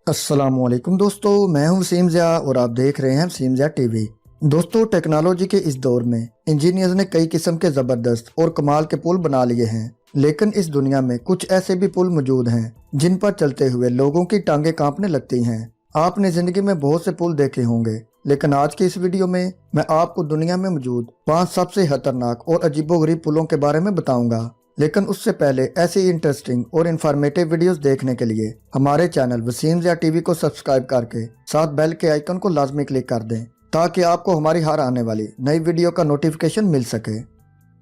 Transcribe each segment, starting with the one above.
अस्सलाम वालेकुम दोस्तों, मैं हूं वसीम ज़िया और आप देख रहे हैं वसीम ज़िया टीवी। दोस्तों, टेक्नोलॉजी के इस दौर में इंजीनियर्स ने कई किस्म के ज़बरदस्त और कमाल के पुल बना लिए हैं, लेकिन इस दुनिया में कुछ ऐसे भी पुल मौजूद हैं जिन पर चलते हुए लोगों की टांगें कांपने लगती हैं। आपने ज़िंदगी में बहुत से पुल देखे होंगे, लेकिन आज की इस वीडियो में मैं आपको दुनिया में मौजूद 5 सबसे खतरनाक और अजीबोगरीब पुलों के बारे में बताऊंगा। लेकिन उससे पहले ऐसी इंटरेस्टिंग और इन्फॉर्मेटिव वीडियोस देखने के लिए हमारे चैनल वसीम ज़िया टीवी को सब्सक्राइब करके साथ बेल के आइकन को लाजमी क्लिक कर दें ताकि आपको हमारी हर आने वाली नई वीडियो का नोटिफिकेशन मिल सके।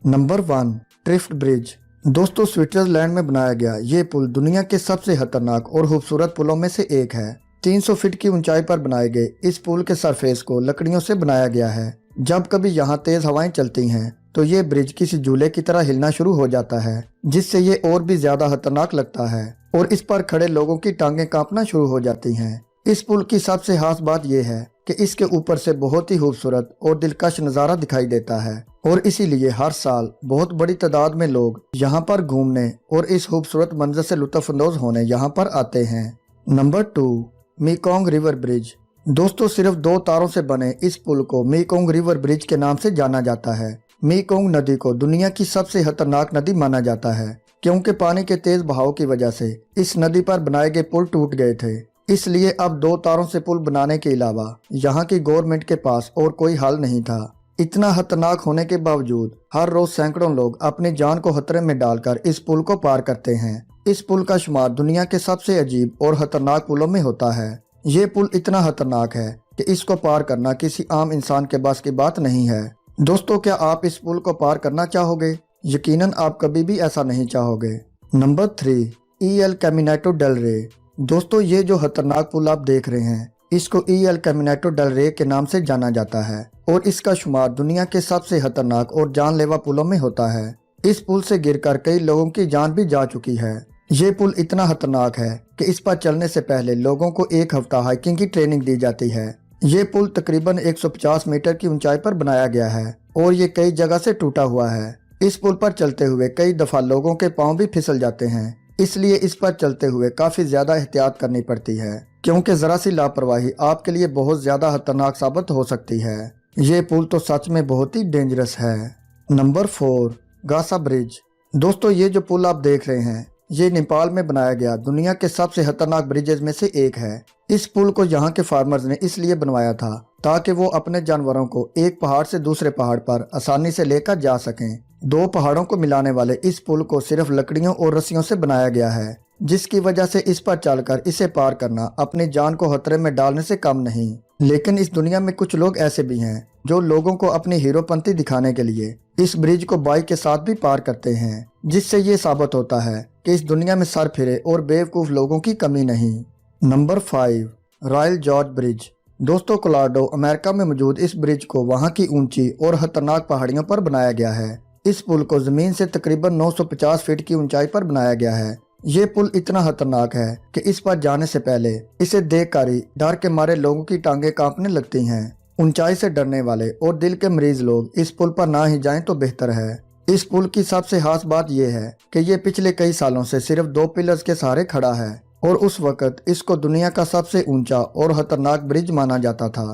Number 1, Trift Bridge. दोस्तों, स्विट्जरलैंड में बनाया गया ये पुल दुनिया के सबसे खतरनाक और खूबसूरत पुलों में से एक है। 300 फीट की ऊंचाई पर बनाए गए इस पुल के सरफेस को लकड़ियों से बनाया गया है। जब कभी यहाँ तेज हवाएं चलती हैं तो ये ब्रिज किसी झूले की तरह हिलना शुरू हो जाता है, जिससे ये और भी ज्यादा खतरनाक लगता है और इस पर खड़े लोगों की टांगें कांपना शुरू हो जाती हैं। इस पुल की सबसे खास बात यह है कि इसके ऊपर से बहुत ही खूबसूरत और दिलकश नज़ारा दिखाई देता है और इसीलिए हर साल बहुत बड़ी तादाद में लोग यहाँ पर घूमने और इस खूबसूरत मंजर से लुत्फानंदोज होने यहाँ पर आते हैं। Number 2, Mekong river bridge. दोस्तों, सिर्फ 2 तारों से बने इस पुल को मेकॉन्ग रिवर ब्रिज के नाम से जाना जाता है। मेकॉन्ग नदी को दुनिया की सबसे खतरनाक नदी माना जाता है क्योंकि पानी के तेज बहाव की वजह से इस नदी पर बनाए गए पुल टूट गए थे। इसलिए अब 2 तारों से पुल बनाने के अलावा यहाँ की गवर्नमेंट के पास और कोई हल नहीं था। इतना खतरनाक होने के बावजूद हर रोज सैकड़ों लोग अपनी जान को खतरे में डालकर इस पुल को पार करते हैं। इस पुल का शुमार दुनिया के सबसे अजीब और खतरनाक पुलों में होता है। ये पुल इतना खतरनाक है कि इसको पार करना किसी आम इंसान के बस की बात नहीं है। दोस्तों, क्या आप इस पुल को पार करना चाहोगे? यकीनन आप कभी भी ऐसा नहीं चाहोगे। नंबर 3, एल कैमिनेटो डेल रे। दोस्तों, ये जो खतरनाक पुल आप देख रहे हैं इसको एल कैमिनेटो डेल रे के नाम से जाना जाता है और इसका शुमार दुनिया के सबसे खतरनाक और जानलेवा पुलों में होता है। इस पुल से गिरकर कई लोगों की जान भी जा चुकी है। ये पुल इतना खतरनाक है कि इस पर चलने से पहले लोगों को 1 हफ्ता हाइकिंग की ट्रेनिंग दी जाती है। ये पुल तकरीबन 150 मीटर की ऊंचाई पर बनाया गया है और ये कई जगह से टूटा हुआ है। इस पुल पर चलते हुए कई दफा लोगों के पांव भी फिसल जाते हैं, इसलिए इस पर चलते हुए काफी ज्यादा एहतियात करनी पड़ती है क्योंकि जरा सी लापरवाही आपके लिए बहुत ज्यादा खतरनाक साबित हो सकती है। ये पुल तो सच में बहुत ही डेंजरस है। नंबर 4, गासा ब्रिज। दोस्तों, ये जो पुल आप देख रहे हैं ये नेपाल में बनाया गया दुनिया के सबसे खतरनाक ब्रिजेज में से एक है। इस पुल को यहाँ के फार्मर्स ने इसलिए बनवाया था ताकि वो अपने जानवरों को एक पहाड़ से दूसरे पहाड़ पर आसानी से लेकर जा सकें। 2 पहाड़ों को मिलाने वाले इस पुल को सिर्फ लकड़ियों और रस्सियों से बनाया गया है, जिसकी वजह से इस पर चलकर इसे पार करना अपनी जान को खतरे में डालने से कम नहीं। लेकिन इस दुनिया में कुछ लोग ऐसे भी हैं जो लोगों को अपनी हीरोपंती दिखाने के लिए इस ब्रिज को बाइक के साथ भी पार करते हैं, जिससे ये साबित होता है कि इस दुनिया में सर फिरे और बेवकूफ लोगों की कमी नहीं। Number 5, royal George bridge. दोस्तों, कोलोराडो अमेरिका में मौजूद इस ब्रिज को वहां की ऊंची और खतरनाक पहाड़ियों पर बनाया गया है। इस पुल को जमीन से तकरीबन 950 फीट की ऊंचाई पर बनाया गया है। ये पुल इतना खतरनाक है कि इस पर जाने से पहले इसे देखकर ही डर के मारे लोगों की टांगें कांपने लगती हैं। ऊंचाई से डरने वाले और दिल के मरीज लोग इस पुल पर ना ही जाएं तो बेहतर है। इस पुल की सबसे खास बात यह है कि ये पिछले कई सालों से सिर्फ 2 पिलर्स के सहारे खड़ा है और उस वक्त इसको दुनिया का सबसे ऊंचा और खतरनाक ब्रिज माना जाता था।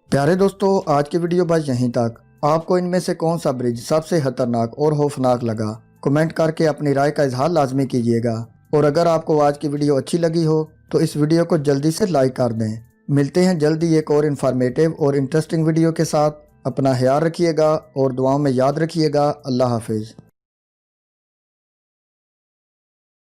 प्यारे दोस्तों, आज की वीडियो बस यहीं तक। आपको इनमें से कौन सा ब्रिज सबसे खतरनाक और खौफनाक लगा, कमेंट करके अपनी राय का इजहार लाजमी कीजिएगा। और अगर आपको आज की वीडियो अच्छी लगी हो तो इस वीडियो को जल्दी से लाइक कर दें। मिलते हैं जल्दी एक और इन्फॉर्मेटिव और इंटरेस्टिंग वीडियो के साथ। अपना ख्याल रखिएगा और दुआओं में याद रखिएगा। अल्लाह हाफिज़।